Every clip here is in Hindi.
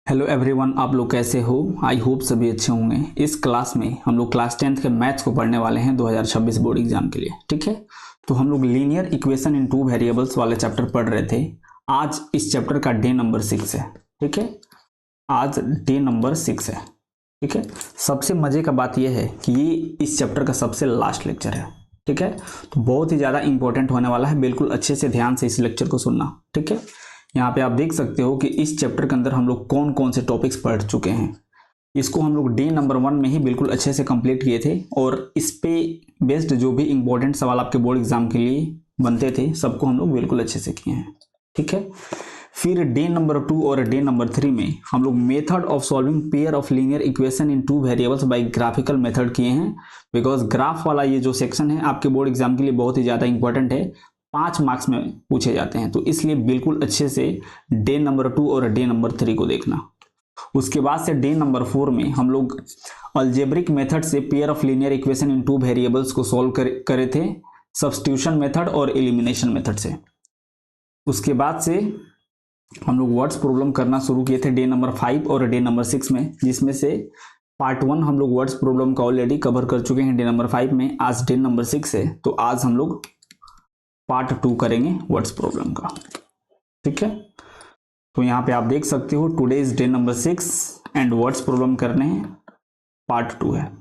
हेलो एवरीवन, आप लोग कैसे हो? आई होप सभी अच्छे होंगे। इस क्लास में हम लोग क्लास 10th के मैथ्स को पढ़ने वाले हैं 2026 बोर्ड एग्जाम के लिए। ठीक है, तो हम लोग linear equation in two variables वाले चैप्टर पढ़ रहे थे। आज इस चैप्टर का डे नंबर 6 है। ठीक है, आज डे नंबर 6 है। ठीक है, सबसे मजे का बात यह है कि ये इस चैप्टर का सबसे लास्ट लेक्चर है। ठीक है, तो बहुत ही ज़्यादा इंपॉर्टेंट होने वाला है। बिल्कुल अच्छे से ध्यान से इस लेक्चर को सुनना। ठीक है, यहाँ पे आप देख सकते हो कि इस चैप्टर के अंदर हम लोग कौन कौन से टॉपिक्स पढ़ चुके हैं। इसको हम लोग डे नंबर 1 में ही बिल्कुल अच्छे से कंप्लीट किए थे और इस पे बेस्ड जो भी इंपॉर्टेंट सवाल आपके बोर्ड एग्जाम के लिए बनते थे सबको हम लोग बिल्कुल अच्छे से किए हैं। ठीक है, फिर डे नंबर 2 और डे नंबर 3 में हम लोग method of solving pair of linear equation in two variables by graphical method किए हैं। बिकॉज ग्राफ वाला ये जो सेक्शन है आपके बोर्ड एग्जाम के लिए बहुत ही ज़्यादा इंपॉर्टेंट है, 5 मार्क्स में पूछे जाते हैं। तो इसलिए बिल्कुल अच्छे से डे नंबर 2 और डे नंबर 3 को देखना। उसके बाद से डे नंबर 4 में हम लोग अलजेब्रिक मेथड से pair of linear equation in two variables को सॉल्व करे थे, सब्स्टिट्यूशन मेथड और एलिमिनेशन मेथड से। उसके बाद से हम लोग वर्ड्स प्रॉब्लम करना शुरू किए थे डे नंबर 5 और डे नंबर 6 में, जिसमें से पार्ट 1 हम लोग वर्ड्स प्रॉब्लम का ऑलरेडी कवर कर चुके हैं डे नंबर 5 में। आज डे नंबर 6 है, तो आज हम लोग पार्ट 2 करेंगे वर्ड्स प्रॉब्लम का। ठीक है, तो यहाँ पे आप देख सकते हो today is day number 6 and words problem करने हैं, पार्ट 2 है।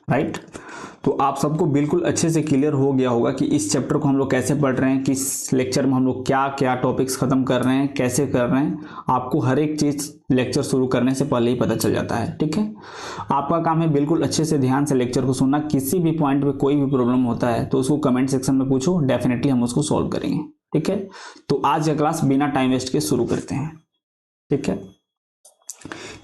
राइट, तो आप सबको बिल्कुल अच्छे से क्लियर हो गया होगा कि इस चैप्टर को हम लोग कैसे पढ़ रहे हैं, किस लेक्चर में हम लोग क्या क्या टॉपिक्स खत्म कर रहे हैं, कैसे कर रहे हैं। आपको हर एक चीज लेक्चर शुरू करने से पहले ही पता चल जाता है। ठीक है, आपका काम है बिल्कुल अच्छे से ध्यान से लेक्चर को सुनना। किसी भी पॉइंट पे कोई भी प्रॉब्लम होता है तो उसको कमेंट सेक्शन में पूछो, डेफिनेटली हम उसको सॉल्व करेंगे। ठीक है, तो आज का क्लास बिना टाइम वेस्ट के शुरू करते हैं। ठीक है,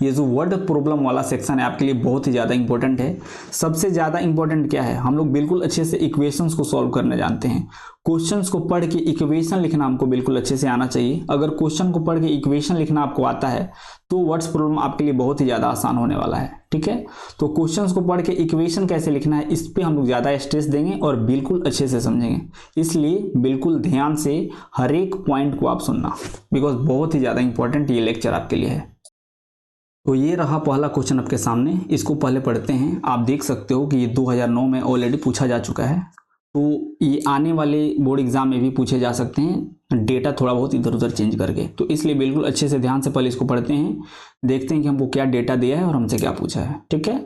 ये जो वर्ड प्रॉब्लम वाला सेक्शन है आपके लिए बहुत ही ज़्यादा इंपॉर्टेंट है। सबसे ज़्यादा इंपॉर्टेंट क्या है, हम लोग बिल्कुल अच्छे से इक्वेशंस को सॉल्व करने जानते हैं। क्वेश्चंस को पढ़ के इक्वेशन लिखना हमको बिल्कुल अच्छे से आना चाहिए। अगर क्वेश्चन को पढ़ के इक्वेशन लिखना आपको आता है तो वर्ड्स प्रॉब्लम आपके लिए बहुत ही ज़्यादा आसान होने वाला है। ठीक है, तो क्वेश्चंस को पढ़ के इक्वेशन कैसे लिखना है इस पर हम लोग ज़्यादा स्ट्रेस देंगे और बिल्कुल अच्छे से समझेंगे। इसलिए बिल्कुल ध्यान से हर एक पॉइंट को आप सुनना, बिकॉज बहुत ही ज़्यादा इंपॉर्टेंट ये लेक्चर आपके लिए है। तो ये रहा पहला क्वेश्चन आपके सामने, इसको पहले पढ़ते हैं। आप देख सकते हो कि ये 2009 में ऑलरेडी पूछा जा चुका है, तो ये आने वाले बोर्ड एग्जाम में भी पूछे जा सकते हैं, डेटा थोड़ा बहुत इधर उधर चेंज करके। तो इसलिए बिल्कुल अच्छे से ध्यान से पहले इसको पढ़ते हैं, देखते हैं कि हमको क्या डेटा दिया है और हमसे क्या पूछा है। ठीक है,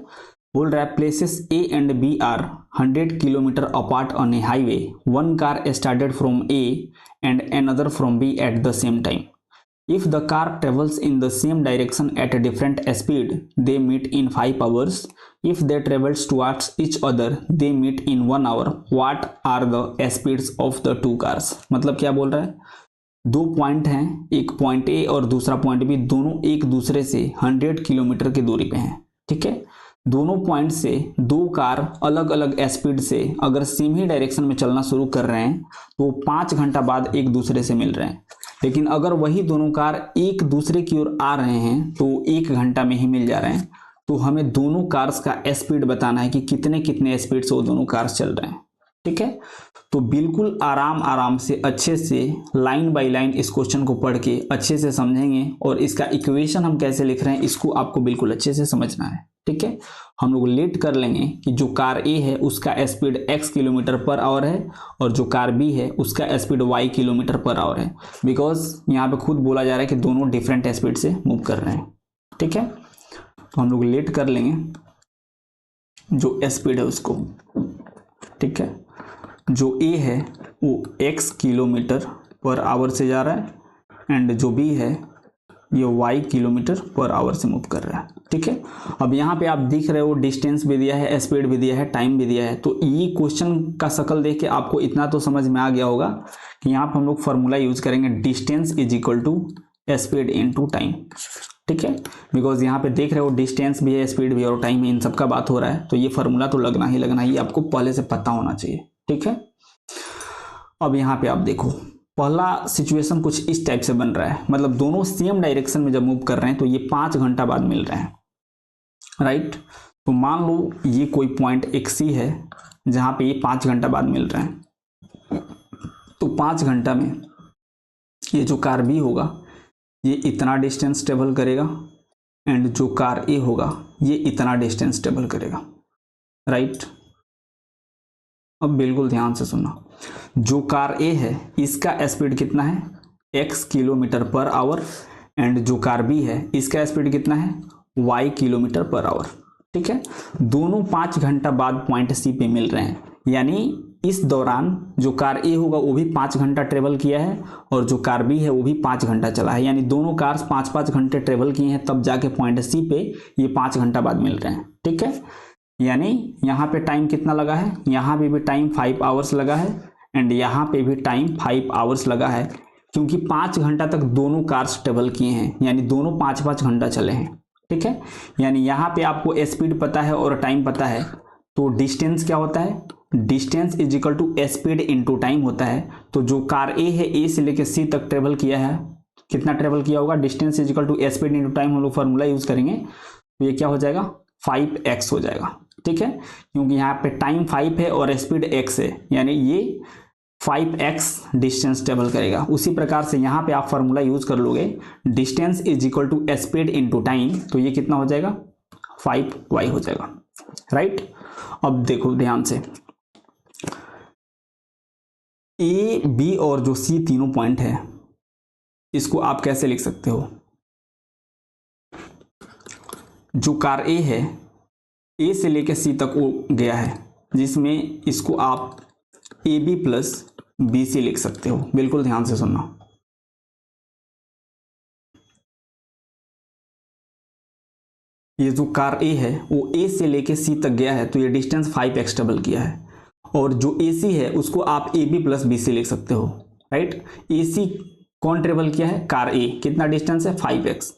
बोल रहा है places A and B are 100 kilometre apart on a highway, one car started from A and another from B at the same time. If the car travels in the same direction at a different speed, they meet in 5 hours. If they travels towards each other, they meet in 1 hour. What are the speeds of the two cars? मतलब क्या बोल रहा है, दो पॉइंट हैं, एक पॉइंट ए और दूसरा पॉइंट बी, दोनों एक दूसरे से 100 किलोमीटर की दूरी पे हैं। ठीक है, दोनों पॉइंट से दो कार अलग अलग स्पीड से अगर सेम ही डायरेक्शन में चलना शुरू कर रहे हैं तो 5 घंटा बाद एक दूसरे से मिल रहे हैं। लेकिन अगर वही दोनों कार एक दूसरे की ओर आ रहे हैं तो 1 घंटा में ही मिल जा रहे हैं। तो हमें दोनों कार्स का स्पीड बताना है कि कितने कितने स्पीड से वो दोनों कार्स चल रहे हैं। ठीक है, तो बिल्कुल आराम आराम से अच्छे से लाइन बाय लाइन इस क्वेश्चन को पढ़ के अच्छे से समझेंगे और इसका इक्वेशन हम कैसे लिख रहे हैं इसको आपको बिल्कुल अच्छे से समझना है। ठीक है, हम लोग लेट कर लेंगे कि जो कार ए है उसका speed x kilometre per our है और जो कार बी है उसका speed y kilometre per our है, बिकॉज यहाँ पे खुद बोला जा रहा है कि दोनों डिफरेंट स्पीड से मूव कर रहे हैं। ठीक है, तो हम लोग लेट कर लेंगे जो स्पीड है उसको। ठीक है, जो ए है वो x किलोमीटर पर आवर से जा रहा है एंड जो बी है ये y किलोमीटर पर आवर से मूव कर रहा है। ठीक है, अब यहाँ पे आप दिख रहे हो डिस्टेंस भी दिया है, स्पीड भी दिया है, टाइम भी दिया है। तो ये क्वेश्चन का शक्ल देख के आपको इतना तो समझ में आ गया होगा कि यहाँ पे हम लोग फॉर्मूला यूज करेंगे, distance is equal to speed into time. ठीक है, बिकॉज यहाँ पे देख रहे हो डिस्टेंस भी है, स्पीड भी और टाइम, इन सबका बात हो रहा है, तो ये फॉर्मूला तो लगना ही लगना, ये आपको पहले से पता होना चाहिए। ठीक है, अब यहाँ पे आप देखो पहला सिचुएशन कुछ इस टाइप से बन रहा है, मतलब दोनों सेम डायरेक्शन में जब मूव कर रहे हैं तो ये 5 घंटा बाद मिल रहे हैं। राइट, तो मान लो ये कोई पॉइंट XC है जहां पे ये 5 घंटा बाद मिल रहे हैं, तो 5 घंटा में ये जो कार B होगा ये इतना डिस्टेंस ट्रेवल करेगा, एंड जो कार ए होगा ये इतना डिस्टेंस ट्रेवल करेगा, राइट। अब बिल्कुल ध्यान से सुनना, जो कार ए है इसका स्पीड कितना है x kilometre per our, and जो कार बी है इसका स्पीड कितना है y किलोमीटर पर आवर, ठीक है। दोनों 5 घंटा बाद पॉइंट सी पे मिल रहे हैं, यानी इस दौरान जो कार ए होगा वो भी 5 घंटा ट्रेवल किया है और जो कार बी है वो भी 5 घंटा चला है, यानी दोनों कार्स 5-5 घंटे ट्रेवल किए हैं, तब जाके पॉइंट सी पे ये 5 घंटा बाद मिल रहे हैं, ठीक है। यानी यहाँ पे टाइम कितना लगा है, यहाँ पे भी टाइम 5 आवर्स लगा है, एंड यहाँ पे भी टाइम 5 आवर्स लगा है, क्योंकि 5 घंटा तक दोनों कार्स ट्रेवल किए हैं, यानी दोनों 5-5 घंटा चले हैं, ठीक है। यानी यहाँ पे आपको स्पीड पता है और टाइम पता है, तो डिस्टेंस क्या होता है, distance is equal to speed into time होता है। तो जो कार ए है ए से लेकर सी तक ट्रेवल किया है, कितना ट्रेवल किया होगा, distance is equal to speed into time, हम लोग फॉर्मूला यूज करेंगे, तो ये क्या हो जाएगा 5x हो जाएगा, ठीक है। क्योंकि यहाँ पे टाइम 5 है और स्पीड x है, यानी ये 5x डिस्टेंस ट्रेवल करेगा। उसी प्रकार से यहाँ पे आप फॉर्मूला यूज कर लोगे, distance is equal to speed into time, तो ये कितना हो जाएगा 5y हो जाएगा, राइट। अब देखो ध्यान से, ए बी और जो सी तीनों पॉइंट है इसको आप कैसे लिख सकते हो, जो कार ए है ए से लेकर सी तक वो गया है, जिसमें इसको आप A B plus B C लिख सकते हो। बिल्कुल ध्यान से सुनना, ये जो कार ए है वो ए से लेकर सी तक गया है, तो ये डिस्टेंस 5x ट्रेवल किया है, और जो ए सी है उसको आप A B plus B C लिख सकते हो, राइट। ए सी कौन ट्रेवल किया है, कार ए, कितना डिस्टेंस है 5x,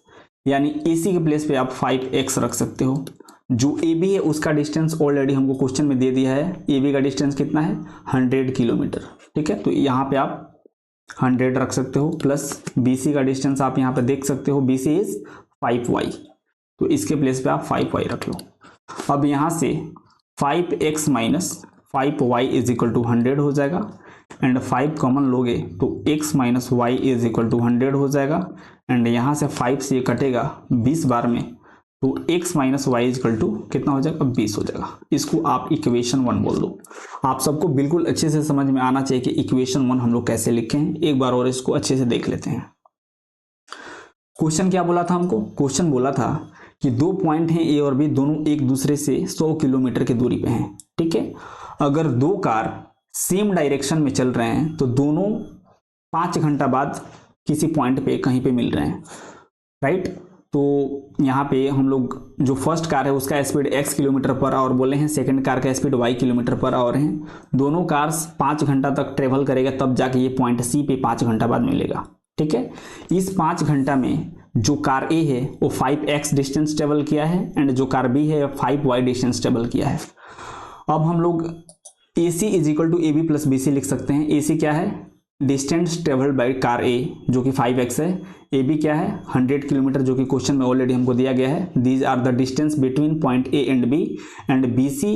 यानी ए सी के प्लेस पे आप 5x रख सकते हो। जो ए बी है उसका डिस्टेंस ऑलरेडी हमको क्वेश्चन में दे दिया है, ए बी का डिस्टेंस कितना है 100 किलोमीटर, ठीक है, तो यहाँ पे आप 100 रख सकते हो, प्लस बी सी का डिस्टेंस आप यहाँ पे देख सकते हो, बी सी इज 5y, तो इसके प्लेस पे आप 5y रख लो। अब यहाँ से 5x minus 5y is equal to 100 हो जाएगा, एंड 5 कॉमन लोगे तो x minus y is equal to 100 हो जाएगा, एंड यहाँ से 5 से ये कटेगा 20 बार में, तो x minus y is equal to कितना हो जाएगा 20 हो जाएगा। इसको आप इक्वेशन 1 बोल दो। आप सबको बिल्कुल अच्छे से समझ में आना चाहिए कि इक्वेशन 1 हम लोग कैसे लिखें, एक बार और इसको अच्छे से देख लेते हैं। क्वेश्चन क्या बोला था हमको, क्वेश्चन बोला था कि दो पॉइंट हैं ए और बी, दोनों एक दूसरे से 100 किलोमीटर की दूरी पे हैं, ठीक है। अगर दो कार सेम डायरेक्शन में चल रहे हैं तो दोनों 5 घंटा बाद किसी पॉइंट पे कहीं पे मिल रहे हैं, राइट। तो यहाँ पे हम लोग जो फर्स्ट कार है उसका speed x kilometre per our बोले हैं, सेकंड कार का speed y kilometre per our है। दोनों कार्स 5 घंटा तक ट्रेवल करेगा, तब जाके ये पॉइंट सी पे 5 घंटा बाद मिलेगा, ठीक है। इस 5 घंटा में जो कार ए है वो 5x डिस्टेंस ट्रेवल किया है, एंड जो कार बी है 5y डिस्टेंस ट्रेवल किया है। अब हम लोग A C is equal to A B plus B C लिख सकते हैं। ए सी क्या है, distance travelled by car A जो कि 5x है, ए बी क्या है 100 किलोमीटर, जो कि क्वेश्चन में ऑलरेडी हमको दिया गया है। These are the distance between point A and B, and B C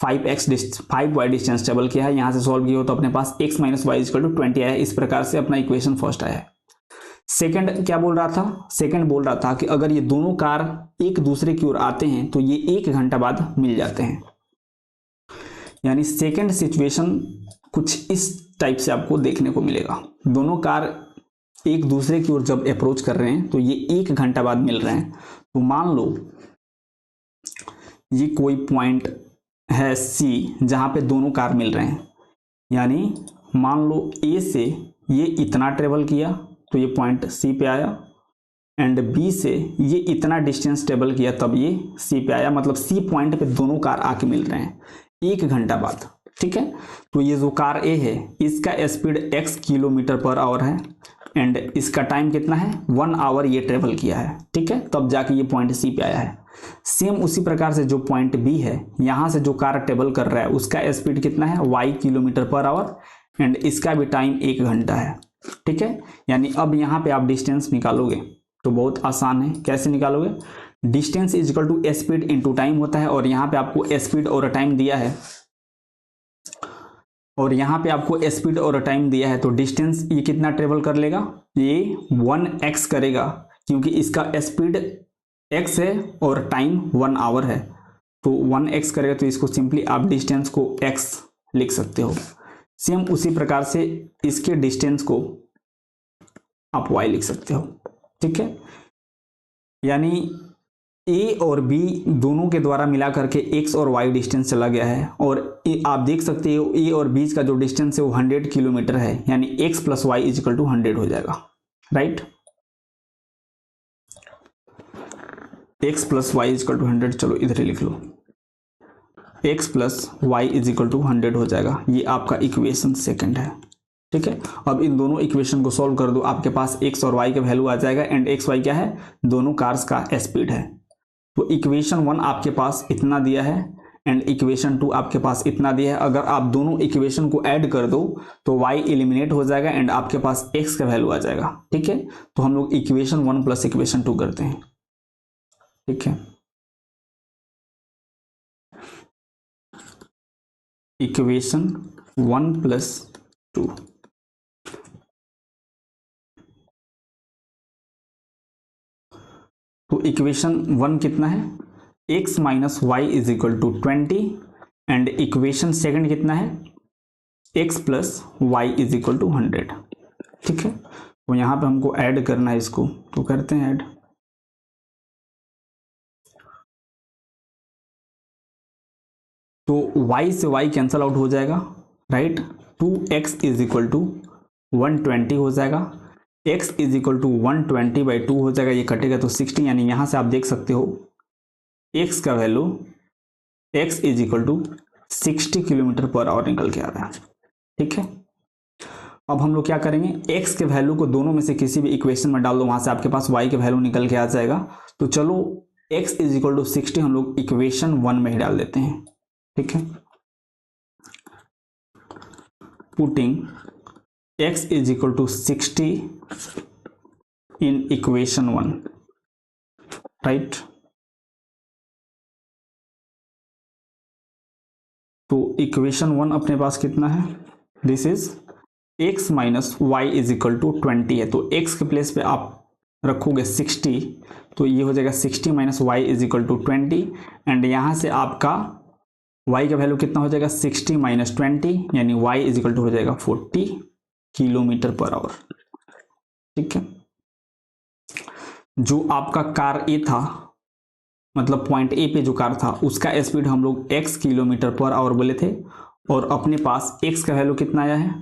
5y distance travel किया है। यहाँ से सॉल्व किया हो तो अपने पास x minus y equal to 20 आया है। इस प्रकार से अपना इक्वेशन फर्स्ट आया है। सेकंड क्या बोल रहा था, सेकंड बोल रहा था कि अगर ये दोनों कार एक दूसरे की ओर आते हैं तो ये 1 घंटा बाद मिल जाते हैं। यानी सेकंड सिचुएशन कुछ इस टाइप से आपको देखने को मिलेगा। दोनों कार एक दूसरे की ओर जब अप्रोच कर रहे हैं तो ये 1 घंटा बाद मिल रहे हैं। तो मान लो ये कोई पॉइंट है सी जहां पे दोनों कार मिल रहे हैं, यानी मान लो ए से ये इतना ट्रेवल किया तो ये पॉइंट सी पे आया, एंड बी से ये इतना डिस्टेंस ट्रेवल किया तब ये सी पे आया। मतलब सी पॉइंट पे दोनों कार आके मिल रहे हैं 1 घंटा बाद, ठीक है। तो ये जो कार ए है इसका speed x kilometre per our है, एंड इसका टाइम कितना है 1 आवर ये ट्रेवल किया है, ठीक है, तब जाके ये पॉइंट सी पे आया है। सेम उसी प्रकार से जो पॉइंट बी है, यहां से जो कार ट्रेवल कर रहा है उसका स्पीड कितना है y kilometre per our, and इसका भी टाइम 1 घंटा है, ठीक है। यानी अब यहाँ पे आप डिस्टेंस निकालोगे तो बहुत आसान है। कैसे निकालोगे, distance is equal to speed into time होता है, और यहाँ पे आपको स्पीड और टाइम दिया है। और यहाँ पे आपको स्पीड और टाइम दिया है, तो डिस्टेंस ये कितना ट्रेवल कर लेगा, ये 1x करेगा, क्योंकि इसका स्पीड x है और टाइम 1 आवर है, तो 1x करेगा, तो इसको सिंपली आप डिस्टेंस को x लिख सकते हो। सेम उसी प्रकार से इसके डिस्टेंस को आप y लिख सकते हो, ठीक है। यानी a और b दोनों के द्वारा मिला करके x और y डिस्टेंस चला गया है, और आप देख सकते हो a और b का जो डिस्टेंस है वो 100 किलोमीटर है, यानी x plus y is equal to 100 हो जाएगा, right. x plus y is equal to 100, चलो इधर ही लिख लो, x plus y is equal to 100 हो जाएगा। ये आपका इक्वेशन सेकंड है, ठीक है। अब इन दोनों इक्वेशन को सॉल्व कर दो, आपके पास x और y का वैल्यू आ जाएगा, एंड x y क्या है, दोनों कार्स का स्पीड है। तो इक्वेशन 1 आपके पास इतना दिया है एंड इक्वेशन 2 आपके पास इतना दिया है। अगर आप दोनों इक्वेशन को ऐड कर दो तो y एलिमिनेट हो जाएगा एंड आपके पास x का वैल्यू आ जाएगा, ठीक है। तो हम लोग इक्वेशन 1 प्लस इक्वेशन 2 करते हैं, ठीक है। इक्वेशन 1 प्लस 2, तो इक्वेशन 1 कितना है, x minus y is equal to 20, and equation second कितना है, x plus y is equal to 100, ठीक है। तो यहां पे हमको ऐड करना है इसको, तो करते हैं ऐड। तो y से y कैंसल आउट हो जाएगा, right. 2x is equal to 120 हो जाएगा, x इज इक्वल टू 120/2 हो जाएगा, ये कटेगा तो 60, यानी यहां से आप देख सकते हो x का value x is equal to 60 kilometre per hour निकल के आ रहा है, ठीक है। अब हम लोग क्या करेंगे, x के वैल्यू को दोनों में से किसी भी इक्वेशन में डाल दो, वहां से आपके पास y के वैल्यू निकल के आ जाएगा। तो चलो x इज इक्वल टू 60 हम लोग इक्वेशन 1 में ही डाल देते हैं, ठीक है। Putting x is equal to 60 in equation 1, right. तो इक्वेशन 1 अपने पास कितना है, this is x minus y is equal to 20 है, तो x के प्लेस पे आप रखोगे 60, तो ये हो जाएगा 60 minus y is equal to 20, and यहां से आपका y का वैल्यू कितना हो जाएगा, 60 माइनस 20, यानी y इज इक्वल टू हो जाएगा 40 किलोमीटर पर आवर, ठीक है। जो आपका कार ए था, मतलब पॉइंट ए पे जो कार था उसका स्पीड हम लोग x किलोमीटर पर आवर बोले थे, और अपने पास x का वैल्यू कितना आया है,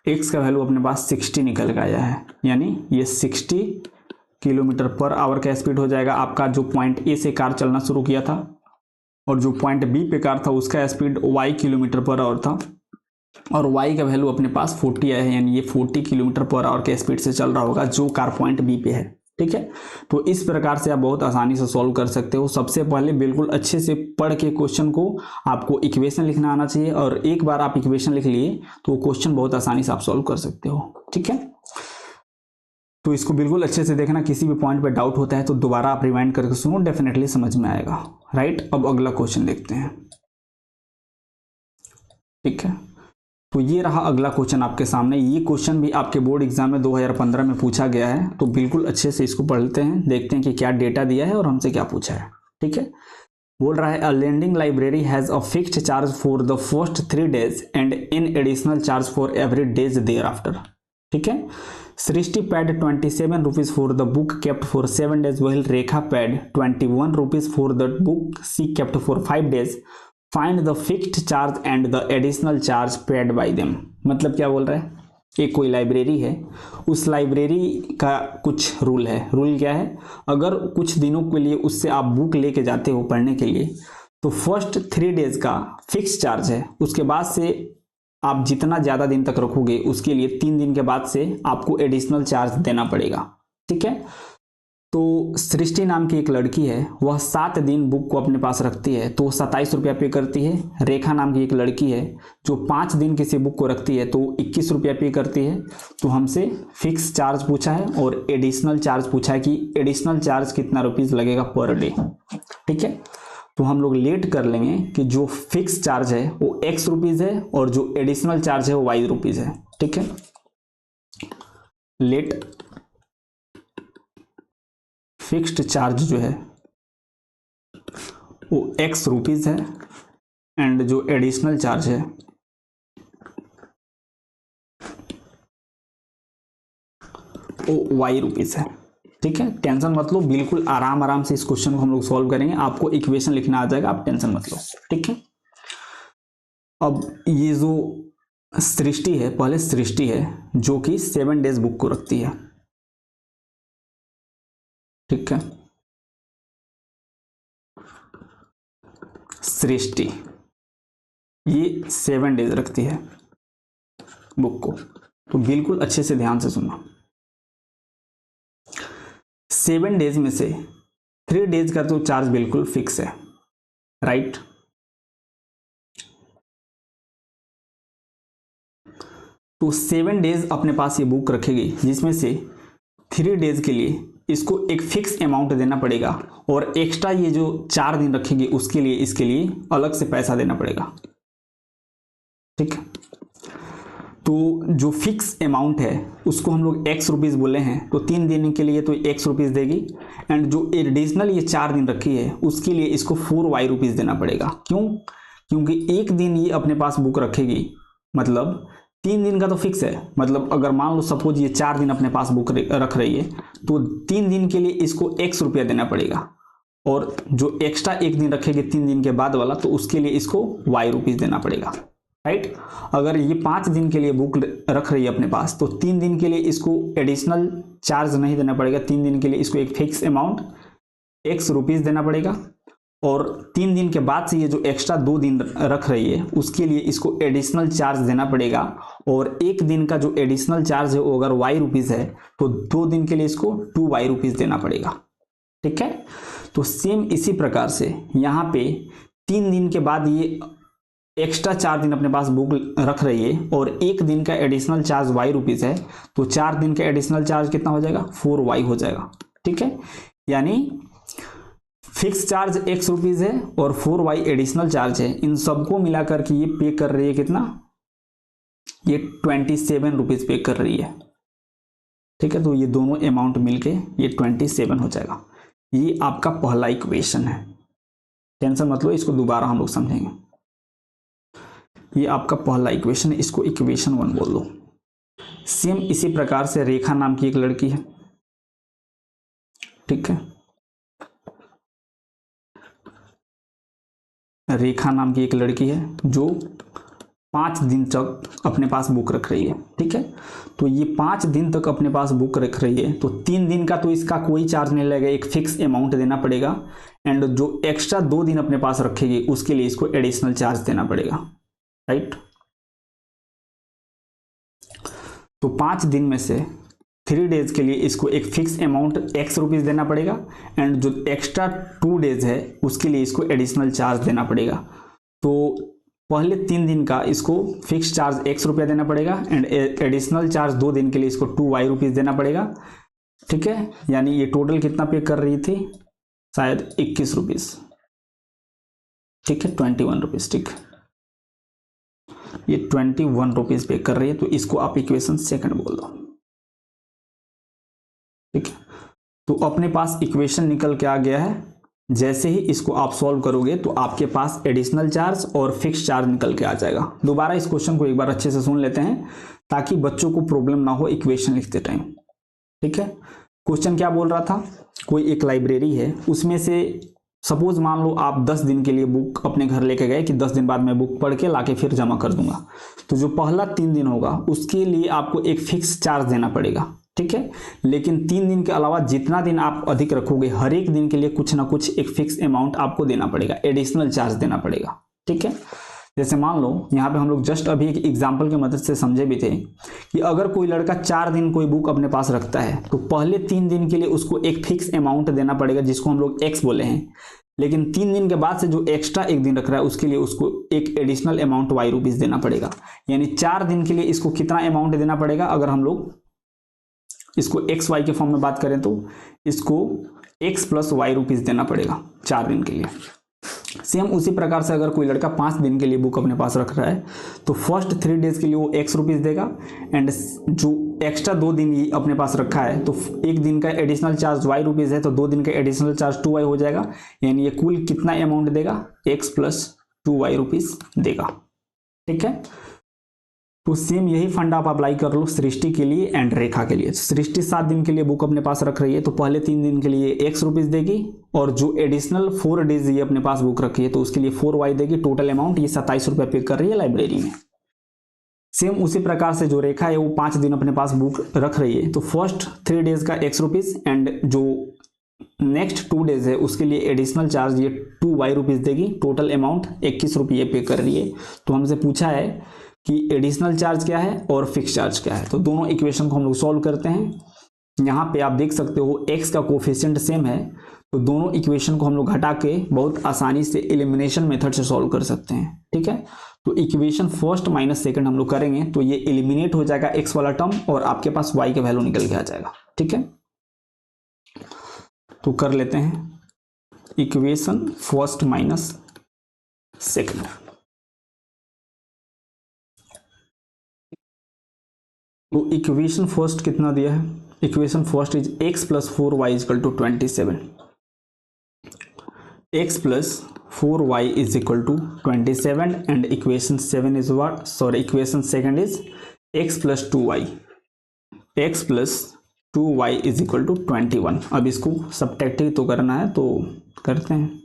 x का वैल्यू अपने पास 60 निकल के आया है, यानी ये 60 किलोमीटर पर आवर का स्पीड हो जाएगा आपका। जो पॉइंट ए से कार चलना शुरू किया था और जो पॉइंट बी पे कार था उसका speed y kilometre per our था, और y का वैल्यू अपने पास 40 आया है, यानी ये 40 किलोमीटर पर आवर के स्पीड से चल रहा होगा जो कार पॉइंट बी पे है, ठीक है। तो इस प्रकार से आप बहुत आसानी से सॉल्व कर सकते हो। सबसे पहले बिल्कुल अच्छे से पढ़ के क्वेश्चन को आपको इक्वेशन लिखना आना चाहिए, और एक बार आप इक्वेशन लिख लिए तो क्वेश्चन बहुत आसानी से आप सॉल्व कर सकते हो, ठीक है। तो इसको बिल्कुल अच्छे से देखना, किसी भी पॉइंट पे डाउट होता है तो दोबारा आप रिवाइंड करके सुनो, डेफिनेटली समझ में आएगा, राइट। अब अगला क्वेश्चन देखते हैं, ठीक है। तो ये रहा अगला क्वेश्चन आपके सामने। ये क्वेश्चन भी आपके बोर्ड एग्जाम में 2015 में पूछा गया है, तो बिल्कुल अच्छे से इसको पढ़ लेते हैं, देखते हैं कि क्या डेटा दिया है और हमसे क्या पूछा है, ठीक है। बोल रहा है a lending library has a fixed charge for the first 3 days and in additional charge for every days thereafter, ठीक है। Srishti paid 27 rupees for the book kept for 7 days, while Rekha paid 21 rupees for the book see kept for 5 days। Find the fixed charge and the additional charge paid by them. मतलब क्या बोल रहा है, एक कोई लाइब्रेरी है, उस लाइब्रेरी का कुछ रूल है। रूल क्या है, अगर कुछ दिनों के लिए उससे आप बुक लेके जाते हो पढ़ने के लिए, तो फर्स्ट 3 days का फिक्स चार्ज है, उसके बाद से आप जितना ज़्यादा दिन तक रखोगे उसके लिए 3 दिन के बाद से आपको एडिशनल चार्ज देना पड़ेगा, ठीक है। तो सृष्टि नाम की एक लड़की है, वह 7 दिन बुक को अपने पास रखती है तो 27 रुपया पे करती है। रेखा नाम की एक लड़की है जो 5 दिन किसी बुक को रखती है तो 21 रुपया पे करती है। तो हमसे फिक्स चार्ज पूछा है और एडिशनल चार्ज पूछा है कि एडिशनल चार्ज कितना रुपीज लगेगा पर डे, ठीक है। तो हम लोग लेट कर लेंगे कि जो फिक्स चार्ज है वो x रुपीज है और जो एडिशनल चार्ज है वो y रुपीज है। ठीक है, लेट फिक्स्ड चार्ज जो है वो x रुपीज है एंड जो एडिशनल चार्ज है वो y रुपीज है। ठीक है, टेंशन मत लो, बिल्कुल आराम आराम से इस क्वेश्चन को हम लोग सॉल्व करेंगे, आपको इक्वेशन लिखना आ जाएगा, आप टेंशन मत लो। ठीक है, अब ये जो सृष्टि है, पहले सृष्टि है जो कि 7 डेज बुक को रखती है। ठीक है, सृष्टि ये 7 डेज रखती है बुक को, तो बिल्कुल अच्छे से ध्यान से सुनना। 7 डेज में से 3 डेज का तो चार्ज बिल्कुल फिक्स है, राइट। तो 7 डेज अपने पास ये बुक रखेगी, जिसमें से 3 डेज के लिए इसको एक फिक्स अमाउंट देना पड़ेगा और एक्स्ट्रा ये जो 4 दिन रखेगी उसके लिए इसके लिए अलग से पैसा देना पड़ेगा। ठीक है, तो जो फिक्स अमाउंट है उसको हम लोग x रुपीज बोले हैं, तो 3 दिन के लिए तो x रुपीज देगी एंड जो एडिशनल ये 4 दिन रखी है उसके लिए इसको 4y रुपीज देना पड़ेगा। क्यों? क्योंकि एक दिन ये अपने पास बुक रखेगी, मतलब 3 दिन का तो फिक्स है, मतलब अगर मान लो सपोज ये 4 दिन अपने पास बुक रख रही है तो 3 दिन के लिए इसको x रुपया देना पड़ेगा और जो एक्स्ट्रा 1 दिन रखेगी 3 दिन के बाद वाला, तो उसके लिए इसको y रुपीज देना पड़ेगा, राइट। अगर ये 5 दिन के लिए बुक रख रही है अपने पास तो 3 दिन के लिए इसको एडिशनल चार्ज नहीं देना पड़ेगा, 3 दिन के लिए इसको एक फिक्स अमाउंट x रुपीज देना पड़ेगा और 3 दिन के बाद से ये जो एक्स्ट्रा 2 दिन रख रही है उसके लिए इसको एडिशनल चार्ज देना पड़ेगा और 1 दिन का जो एडिशनल चार्ज है वो अगर y रुपीज है तो 2 दिन के लिए इसको 2y रुपीज देना पड़ेगा। ठीक है, तो सेम इसी प्रकार से यहाँ पे 3 दिन के बाद ये एक्स्ट्रा 4 दिन अपने पास बुक रख रही है और 1 दिन का एडिशनल चार्ज y रुपीज है, तो 4 दिन का एडिशनल चार्ज कितना हो जाएगा? 4y हो जाएगा। ठीक है, यानी फिक्स चार्ज x रुपीज है और 4y एडिशनल चार्ज है, इन सबको मिलाकर के ये पे कर रही है कितना? ये 27 रुपीज पे कर रही है। ठीक है, तो ये दोनों अमाउंट मिलके ये 27 हो जाएगा। ये आपका पहला इक्वेशन है, टेंशन मत लो, इसको दोबारा हम लोग समझेंगे। ये आपका पहला इक्वेशन है, इसको इक्वेशन 1 बोल दो। सेम इसी प्रकार से रेखा नाम की एक लड़की है। ठीक है, रेखा नाम की एक लड़की है जो 5 दिन तक अपने पास बुक रख रही है। ठीक है, तो ये 5 दिन तक अपने पास बुक रख रही है, तो 3 दिन का तो इसका कोई चार्ज नहीं लगेगा, एक फिक्स अमाउंट देना पड़ेगा एंड जो एक्स्ट्रा 2 दिन अपने पास रखेगी उसके लिए इसको एडिशनल चार्ज देना पड़ेगा, राइट। तो 5 दिन में से 3 डेज के लिए इसको एक फिक्स अमाउंट x रुपीज देना पड़ेगा एंड जो एक्स्ट्रा 2 डेज है उसके लिए इसको एडिशनल चार्ज देना पड़ेगा। तो पहले 3 दिन का इसको फिक्स चार्ज x रुपया देना पड़ेगा एंड एडिशनल चार्ज 2 दिन के लिए इसको 2y रुपीज देना पड़ेगा। ठीक है, यानी ये टोटल कितना पे कर रही थी? शायद 21 रुपीज। ठीक है, 21 रुपीज। ठीक, ये 21 रुपीज पे कर रही है, तो इसको आप इक्वेशन 2 बोल दो। ठीक है, तो अपने पास इक्वेशन निकल के आ गया है। जैसे ही इसको आप सॉल्व करोगे तो आपके पास एडिशनल चार्ज और फिक्स चार्ज निकल के आ जाएगा। दोबारा इस क्वेश्चन को एक बार अच्छे से सुन लेते हैं ताकि बच्चों को प्रॉब्लम ना हो इक्वेशन लिखते टाइम। ठीक है, क्वेश्चन क्या बोल रहा था? कोई एक लाइब्रेरी है, उसमें से सपोज मान लो आप 10 दिन के लिए बुक अपने घर लेके गए कि 10 दिन बाद मैं बुक पढ़ के लाके फिर जमा कर दूंगा, तो जो पहला 3 दिन होगा उसके लिए आपको एक फिक्स चार्ज देना पड़ेगा। ठीक है, लेकिन 3 दिन के अलावा जितना दिन आप अधिक रखोगे हर एक दिन के लिए कुछ ना कुछ एक फिक्स अमाउंट आपको देना पड़ेगा, एडिशनल चार्ज देना पड़ेगा। ठीक है, जैसे मान लो यहाँ पे हम लोग जस्ट अभी एक एग्जाम्पल की मदद से समझे भी थे कि अगर कोई लड़का 4 दिन कोई बुक अपने पास रखता है तो पहले 3 दिन के लिए उसको एक फिक्स अमाउंट देना पड़ेगा जिसको हम लोग x बोले हैं, लेकिन 3 दिन के बाद से जो एक्स्ट्रा 1 दिन रख रहा है उसके लिए उसको एक एडिशनल अमाउंट y रुपीज देना पड़ेगा। यानी 4 दिन के लिए इसको कितना अमाउंट देना पड़ेगा? अगर हम लोग इसको एक्स वाई के फॉर्म में बात करें तो इसको x + y रुपीज देना पड़ेगा 4 दिन के लिए। सेम उसी प्रकार से अगर कोई लड़का 5 दिन के लिए बुक अपने पास रख रहा है तो फर्स्ट 3 डेज के लिए वो x रुपीज़ देगा, एंड जो एक्स्ट्रा 2 दिन ये अपने पास रखा है तो एक दिन का एडिशनल चार्ज y रुपीज़ है तो 2 दिन का एडिशनल चार्ज 2y हो जाएगा, यानी ये कुल कितना अमाउंट देगा x प्लस 2y रुपीज़ देगा। ठीक है, तो सेम यही फंडा आप अप्लाई कर लो सृष्टि के लिए एंड रेखा के लिए। सृष्टि 7 दिन के लिए बुक अपने पास रख रही है तो पहले 3 दिन के लिए x रुपीज़ देगी, और जो एडिशनल 4 डेज ये अपने पास बुक रखी है तो उसके लिए 4y देगी। टोटल अमाउंट ये 27 रुपये पे कर रही है लाइब्रेरी में। सेम उसी प्रकार से जो रेखा है वो 5 दिन अपने पास बुक रख रही है तो फर्स्ट 3 डेज का x रुपीज़ एंड जो नेक्स्ट 2 डेज है उसके लिए एडिशनल चार्ज ये 2y रुपीज़ देगी। टोटल अमाउंट 21 रुपये पे कर रही है। तो हमसे पूछा है कि एडिशनल चार्ज क्या है और फिक्स चार्ज क्या है, तो दोनों इक्वेशन को हम लोग सॉल्व करते हैं। यहाँ पे आप देख सकते हो x का कोफिशिएंट सेम है तो दोनों इक्वेशन को हम लोग घटा के बहुत आसानी से एलिमिनेशन मेथड से सॉल्व कर सकते हैं। ठीक है, तो इक्वेशन फर्स्ट माइनस सेकंड हम लोग करेंगे तो ये एलिमिनेट हो जाएगा x वाला टर्म और आपके पास y का वैल्यू निकल के आ जाएगा। ठीक है, तो कर लेते हैं इक्वेशन फर्स्ट माइनस सेकंड। तो इक्वेशन फर्स्ट कितना दिया है, equation first is x plus 4y is equal to 27, x plus 4y is equal to 27 and equation 7 is what, sorry equation second is x plus 2y, x plus 2y is equal to 21। अब इसको सब्ट्रैक्टिव तो करना है तो करते हैं।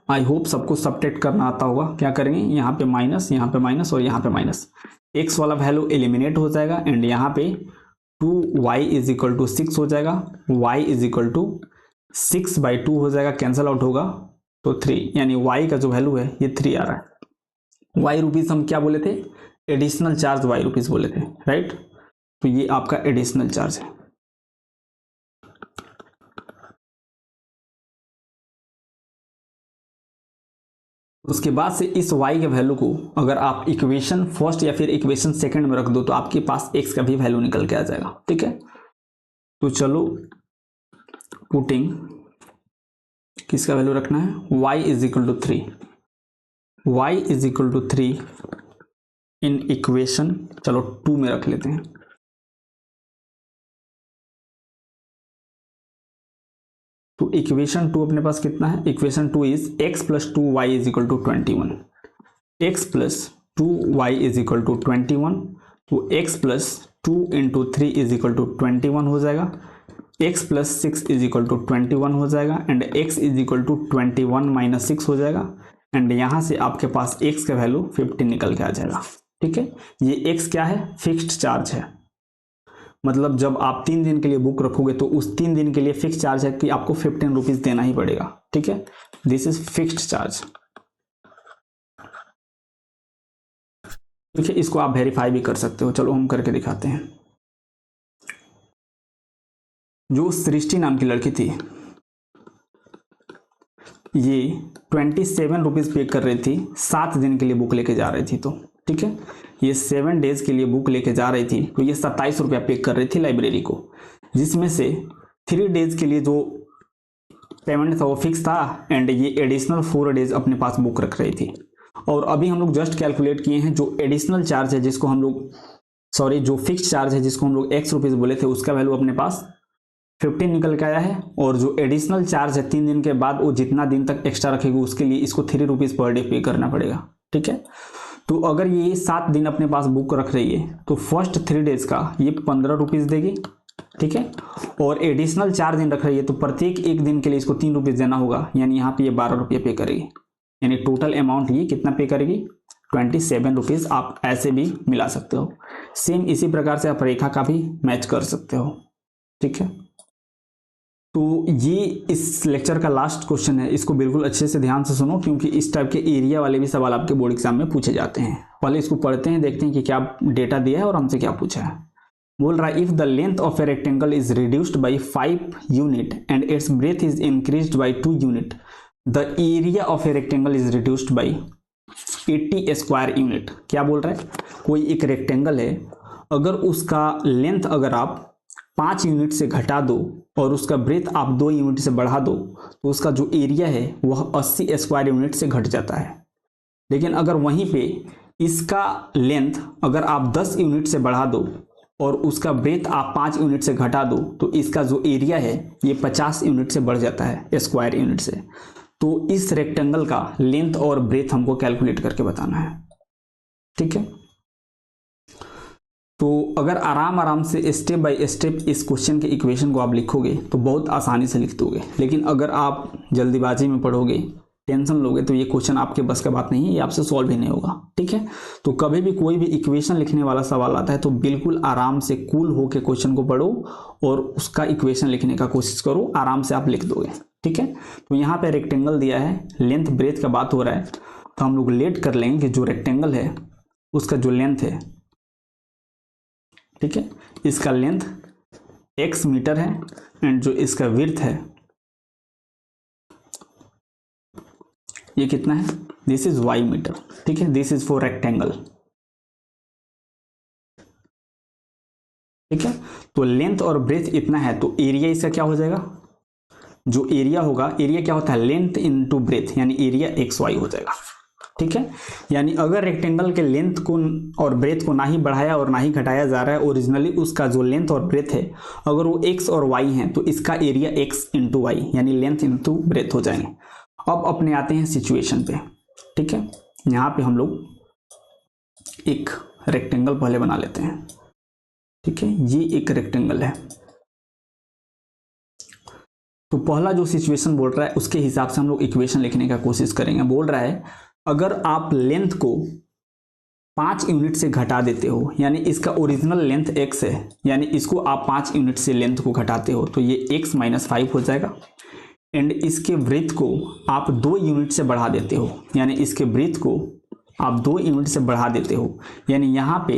आई होप सबको सब्ट्रैक्ट करना आता होगा। क्या करेंगे, यहाँ पे माइनस, यहाँ पे माइनस और यहाँ पे माइनस, x वाला वैल्यू एलिमिनेट हो जाएगा एंड यहाँ पे 2y इज इक्वल टू 6 हो जाएगा, y इज इक्वल टू 6/2 हो जाएगा, कैंसल आउट होगा तो 3, यानी y का जो वैल्यू है ये 3 आ रहा है। y रुपीज़ हम क्या बोले थे, एडिशनल चार्ज y रुपीज़ बोले थे, राइट। तो ये आपका एडिशनल चार्ज है। उसके बाद से इस y के वैल्यू को अगर आप इक्वेशन फर्स्ट या फिर इक्वेशन सेकंड में रख दो तो आपके पास x का भी वैल्यू निकल के आ जाएगा। ठीक है, तो चलो पुटिंग किसका वैल्यू रखना है, y is equal to 3, y is equal to 3 in equation, चलो 2 में रख लेते हैं। तो इक्वेशन 2 अपने पास कितना है, equation 2 is x plus 2y is equal to 21, x plus 2y is equal to 21, तो x plus 2 into 3 is equal to 21 हो जाएगा, x plus 6 is equal to 21 हो जाएगा and x is equal to 21 minus 6 हो जाएगा एंड यहाँ से आपके पास x का वैल्यू 15 निकल के आ जाएगा। ठीक है, ये x क्या है, फिक्स्ड चार्ज है, मतलब जब आप 3 दिन के लिए बुक रखोगे तो उस 3 दिन के लिए फिक्स चार्ज है कि आपको 15 रुपीज देना ही पड़ेगा। ठीक है, दिस इज फिक्स्ड चार्ज। ठीक है, इसको आप वेरीफाई भी कर सकते हो, चलो हम करके दिखाते हैं। जो सृष्टि नाम की लड़की थी ये 27 रुपीज पे कर रही थी, 7 दिन के लिए बुक लेके जा रही थी। तो ठीक है, ये 7 डेज के लिए बुक लेके जा रही थी तो ये 27 रुपया पे कर रही थी लाइब्रेरी को, जिसमें से 3 डेज के लिए जो पेमेंट था वो फिक्स था एंड ये एडिशनल 4 डेज अपने पास बुक रख रही थी। और अभी हम लोग जस्ट कैलकुलेट किए हैं जो एडिशनल चार्ज है जिसको हम लोग, सॉरी जो फिक्स चार्ज है जिसको हम लोग x रुपीज़ बोले थे, उसका वैल्यू अपने पास 15 निकल के आया है, और जो एडिशनल चार्ज है 3 दिन के बाद वो जितना दिन तक एक्स्ट्रा रखेगी उसके लिए इसको 3 रुपीज़ पर डे पे करना पड़ेगा। ठीक है, तो अगर ये 7 दिन अपने पास बुक रख रही है तो फर्स्ट 3 डेज का ये 15 रुपीज़ देगी। ठीक है, और एडिशनल 4 दिन रख रही है तो प्रत्येक एक दिन के लिए इसको 3 रुपीज़ देना होगा, यानी यहाँ पे ये 12 रुपये पे करेगी, यानी टोटल अमाउंट ये कितना पे करेगी, 27 रुपीज़। आप ऐसे भी मिला सकते हो, सेम इसी प्रकार से आप रेखा का भी मैच कर सकते हो। ठीक है, तो ये इस लेक्चर का लास्ट क्वेश्चन है, इसको बिल्कुल अच्छे से ध्यान से सुनो क्योंकि इस टाइप के एरिया वाले भी सवाल आपके बोर्ड एग्जाम में पूछे जाते हैं। पहले इसको पढ़ते हैं, देखते हैं कि क्या डेटा दिया है और हमसे क्या पूछा है। बोल रहा है if the length of a rectangle is reduced by 5 unit and it's breath is increased by 2 unit, the area of a rectangle is reduced by 80 square unit. क्या बोल रहा है, कोई एक रेक्टेंगल है, अगर उसका लेंथ अगर आप 5 यूनिट से घटा दो और उसका ब्रेथ आप 2 यूनिट से बढ़ा दो तो उसका जो एरिया है वह 80 स्क्वायर यूनिट से घट जाता है। लेकिन अगर वहीं पे इसका लेंथ अगर आप 10 यूनिट से बढ़ा दो और उसका ब्रेथ आप 5 यूनिट से घटा दो तो इसका जो एरिया है ये 50 यूनिट से बढ़ जाता है स्क्वायर यूनिट से। तो इस रेक्टेंगल का लेंथ और ब्रेथ हमको कैलकुलेट करके बताना है। ठीक है, तो अगर आराम से स्टेप बाय स्टेप इस क्वेश्चन के इक्वेशन को आप लिखोगे तो बहुत आसानी से लिख दोगे। लेकिन अगर आप जल्दीबाजी में पढ़ोगे, टेंशन लोगे, तो ये क्वेश्चन आपके बस का बात नहीं है, ये आपसे सॉल्व ही नहीं होगा। ठीक है, तो कभी भी कोई भी इक्वेशन लिखने वाला सवाल आता है तो बिल्कुल आराम से कूल होकर क्वेश्चन को पढ़ो और उसका इक्वेशन लिखने का कोशिश करो, आराम से आप लिख दोगे। ठीक है, तो यहाँ पे रेक्टेंगल दिया है, लेंथ ब्रेथ का बात हो रहा है, तो हम लोग लेट कर लेंगे कि जो रेक्टेंगल है उसका जो लेंथ है, ठीक है, इसका लेंथ x मीटर है एंड जो इसका विड्थ है ये कितना है, दिस इज y मीटर। ठीक है, दिस इज फॉर रेक्टेंगल। ठीक है, तो लेंथ और ब्रेथ इतना है तो एरिया इसका क्या हो जाएगा, जो एरिया होगा, एरिया क्या होता है, लेंथ इनटू ब्रेथ, यानी एरिया XY हो जाएगा। ठीक है, यानी अगर रेक्टेंगल के लेंथ को और ब्रेथ को ना ही बढ़ाया और ना ही घटाया जा रहा है, ओरिजिनली उसका जो लेंथ और ब्रेथ है अगर वो x और y है तो इसका एरिया x इंटू वाई यानी लेंथ इंटू ब्रेथ हो जाएंगे। अब अपने आते हैं सिचुएशन पे। ठीक है, यहाँ पे हम लोग एक रेक्टेंगल पहले बना लेते हैं। ठीक है, ये एक रेक्टेंगल है, तो पहला जो सिचुएशन बोल रहा है उसके हिसाब से हम लोग इक्वेशन लिखने का कोशिश करेंगे। बोल रहा है अगर आप लेंथ को 5 यूनिट से घटा देते हो, यानी इसका ओरिजिनल लेंथ x है, यानी इसको आप 5 यूनिट से लेंथ को घटाते हो तो ये x माइनस 5 हो जाएगा। एंड इसके ब्रेथ को आप 2 यूनिट से बढ़ा देते हो, यानी इसके ब्रेथ को आप 2 यूनिट से बढ़ा देते हो, यानी यहाँ पे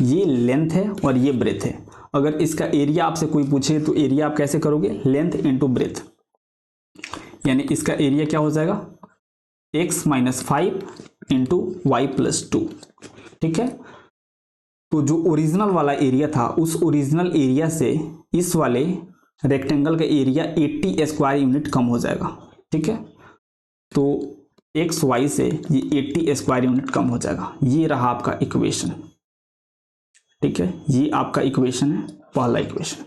ये लेंथ है और ये ब्रेथ है। अगर इसका एरिया आपसे कोई पूछे तो एरिया आप कैसे करोगे, लेंथ इंटू ब्रेथ, यानी इसका एरिया क्या हो जाएगा, x minus 5 into y plus 2। ठीक है, तो जो ओरिजिनल वाला एरिया था उस ओरिजिनल एरिया से इस वाले रेक्टेंगल का एरिया 80 स्क्वायर यूनिट कम हो जाएगा। ठीक है, तो एक्स वाई से ये 80 स्क्वायर यूनिट कम हो जाएगा। ये रहा आपका इक्वेशन। ठीक है, ये आपका इक्वेशन है, पहला इक्वेशन।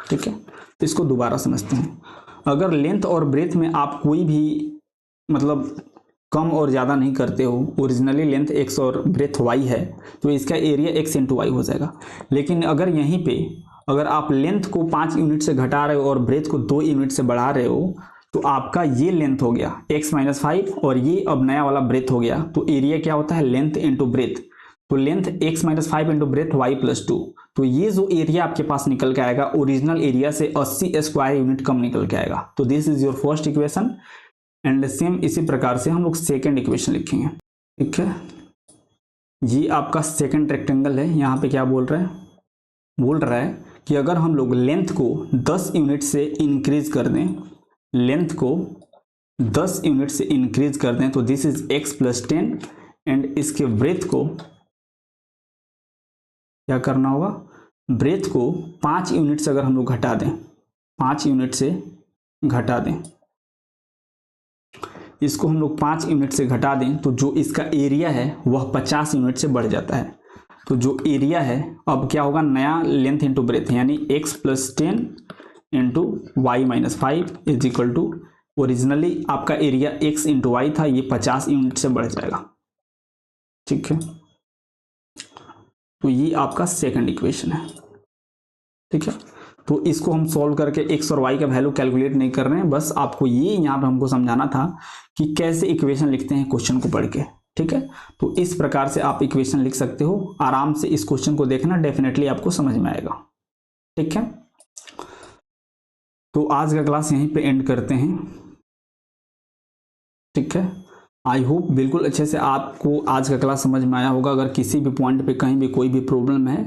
ठीक है, तो इसको दोबारा समझते हैं। अगर लेंथ और ब्रेथ में आप कोई भी मतलब कम और ज़्यादा नहीं करते हो, ओरिजिनली लेंथ x और ब्रेथ y है तो इसका एरिया x इंटू वाई हो जाएगा। लेकिन अगर यहीं पे अगर आप लेंथ को 5 यूनिट से घटा रहे हो और ब्रेथ को 2 यूनिट से बढ़ा रहे हो तो आपका ये लेंथ हो गया x माइनस 5 और ये अब नया वाला ब्रेथ हो गया, तो एरिया क्या होता है, लेंथ इंटू ब्रेथ, तो length x minus 5 into breadth y plus 2। तो ये जो एरिया आपके पास निकल के आएगा ओरिजिनल एरिया से 80 स्क्वायर यूनिट कम निकल के आएगा। तो this is your first equation and same इसी प्रकार से हम लोग सेकेंड इक्वेशन लिखेंगे। ठीक है, ये आपका सेकेंड रेक्टेंगल है। यहाँ पे क्या बोल रहा है, बोल रहा है कि अगर हम लोग लेंथ को 10 यूनिट से इंक्रीज कर दें, लेंथ को 10 यूनिट से इंक्रीज कर दें तो this is x plus 10 and इसके ब्रेथ को क्या करना होगा, ब्रेथ को 5 यूनिट से अगर हम लोग घटा दें, 5 यूनिट से घटा दें, इसको हम लोग 5 यूनिट से घटा दें तो जो इसका एरिया है वह 50 यूनिट से बढ़ जाता है। तो जो एरिया है अब क्या होगा, नया लेंथ इंटू ब्रेथ, यानी x plus 10 into y minus 5 is equal to originally आपका एरिया x इंटू वाई था, ये 50 यूनिट से बढ़ जाएगा। ठीक है, तो ये आपका सेकंड इक्वेशन है। ठीक है, तो इसको हम सॉल्व करके x और y का वैल्यू कैलकुलेट नहीं कर रहे हैं, बस आपको ये यहाँ पर हमको समझाना था कि कैसे इक्वेशन लिखते हैं क्वेश्चन को पढ़ के। ठीक है, तो इस प्रकार से आप इक्वेशन लिख सकते हो। आराम से इस क्वेश्चन को देखना, डेफिनेटली आपको समझ में आएगा। ठीक है, तो आज का क्लास यहीं पे एंड करते हैं। ठीक है, आई होप बिल्कुल अच्छे से आपको आज का क्लास समझ में आया होगा। अगर किसी भी पॉइंट पे कहीं भी कोई भी प्रॉब्लम है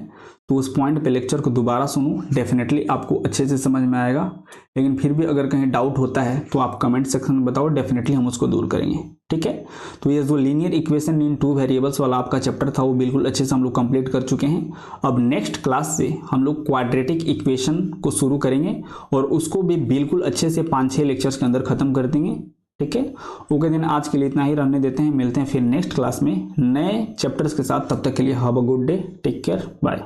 तो उस पॉइंट पे लेक्चर को दोबारा सुनो, डेफिनेटली आपको अच्छे से समझ में आएगा। लेकिन फिर भी अगर कहीं डाउट होता है तो आप कमेंट सेक्शन में बताओ, डेफिनेटली हम उसको दूर करेंगे, ठीक है। तो ये जो linear equation in two variables वाला आपका चैप्टर था वो बिल्कुल अच्छे से हम लोग कंप्लीट कर चुके हैं। अब नेक्स्ट क्लास से हम लोग क्वाड्रेटिक इक्वेशन को शुरू करेंगे और उसको भी बिल्कुल अच्छे से 5-6 लेक्चर्स के अंदर खत्म कर देंगे, ठीक है। ओके दिन, आज के लिए इतना ही रहने देते हैं। मिलते हैं फिर नेक्स्ट क्लास में नए चैप्टर्स के साथ। तब तक के लिए have a good day, take care, bye.